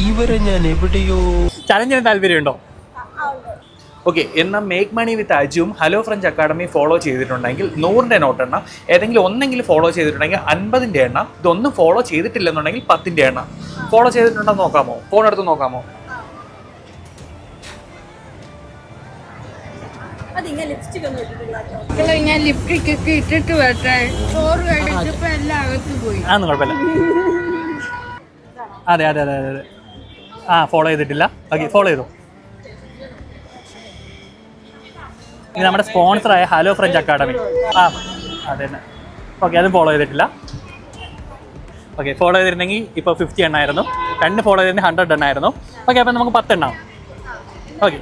ഇവരെ ഞാൻ എവിടെയോ ചലഞ്ചിന് താല്പര്യമുണ്ടോ? ഓക്കെ, എന്നാൽ മേക്ക് മണി വിത്ത് അജുവും ഹലോ ഫ്രഞ്ച് അക്കാഡമി ഫോളോ ചെയ്തിട്ടുണ്ടെങ്കിൽ 100 നോട്ട് എണ്ണം, ഏതെങ്കിലും ഒന്നെങ്കിലും ഫോളോ ചെയ്തിട്ടുണ്ടെങ്കിൽ 50 എണ്ണം, ഇതൊന്നും ഫോളോ ചെയ്തിട്ടില്ലെന്നുണ്ടെങ്കിൽ 10 എണ്ണം. ഫോളോ ചെയ്തിട്ടുണ്ടോ നോക്കാമോ? ഫോൺ എടുത്ത് നോക്കാമോ? ഞാൻ ലിപ്സ്റ്റിക് ഒക്കെ ഇട്ടിട്ട് വരട്ടെ. ചോറ് കഴിച്ചപ്പോ എല്ലാം അകത്ത് പോയി. അതൊന്നും കുഴപ്പമില്ല. അതെ അതെ അതെ അതെ. ആ, ഫോളോ ചെയ്തിട്ടില്ല. ഓക്കെ, ഫോളോ ചെയ്തു. ഇത് നമ്മുടെ സ്പോൺസറായ ഹലോ ഫ്രഞ്ച് അക്കാഡമി. ആ, അതെ തന്നെ. ഓക്കെ, അതും ഫോളോ ചെയ്തിട്ടില്ല. ഓക്കെ, ഫോളോ ചെയ്തിരുന്നെങ്കിൽ ഇപ്പോൾ 50 എണ്ണമായിരുന്നു. 2 ഫോളോ ചെയ്തിരുന്നെങ്കിൽ 100 എണ്ണമായിരുന്നു. ഓക്കെ, അപ്പം നമുക്ക് 10 എണ്ണാവും. ഓക്കെ,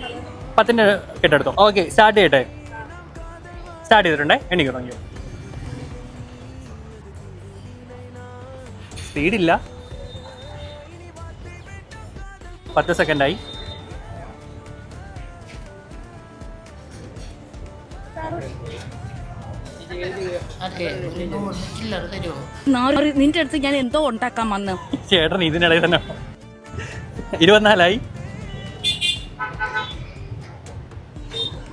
10ൻ്റെ കെട്ടെടുത്തു. ഓക്കെ, സ്റ്റാർട്ട് ചെയ്യട്ടെ. സ്റ്റാർട്ട് ചെയ്തിട്ടുണ്ടേ, എണ്ണിക്കോ തുടങ്ങിയോ. സ്പീഡില്ല. 10 സെക്കൻഡായി. നിന്റെ അടുത്ത് ഞാൻ എന്തോ ഉണ്ടാക്കാൻ വന്ന്. ചേട്ടൻ ഇതിനിടയിൽ തന്നെ 24ആയി,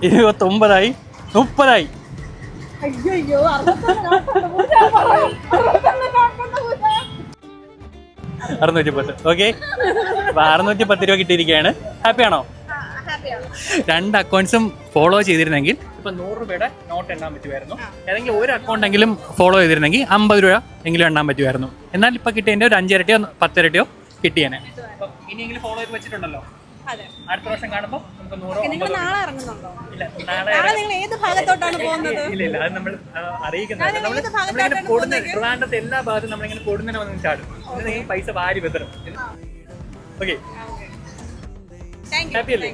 29ആയി, 30ആയി. 610. ഓക്കെ, 610 രൂപ കിട്ടിയിരിക്കുകയാണ്. ഹാപ്പിയാണോ? 2 അക്കൗണ്ട്സും ഫോളോ ചെയ്തിരുന്നെങ്കിൽ ഇപ്പം 100 രൂപയുടെ നോട്ട് എണ്ണാൻ പറ്റുമായിരുന്നു. ഏതെങ്കിലും ഒരു അക്കൗണ്ടെങ്കിലും ഫോളോ ചെയ്തിരുന്നെങ്കിൽ 50 രൂപ എങ്കിലും എണ്ണാൻ പറ്റുമായിരുന്നു. എന്നാൽ ഇപ്പം കിട്ടിയതിൻ്റെ ഒരു 5 ഇരട്ടിയോ 10 ഇരട്ടിയോ കിട്ടിയേനെ. അപ്പം ഇനിയെങ്കിലും ഫോളോ ചെയ്ത് വെച്ചിട്ടുണ്ടല്ലോ. അടുത്ത വർഷം കാണുമ്പോൾ നമുക്ക് 100. ഇല്ല, നാളെ ഇല്ല, അത് നമ്മൾ അറിയിക്കുന്നത്. നമ്മളിങ്ങനെ കൊടുന്ന ട്രിവാൻഡ്രത്തെ എല്ലാ ഭാഗത്തും നമ്മളിങ്ങനെ കൊടുന്നതിനെ വന്ന് ചാടും. നിങ്ങൾ പൈസ വാരി വെത്തണം. ഓക്കെ, ഹാപ്പി അല്ലേ?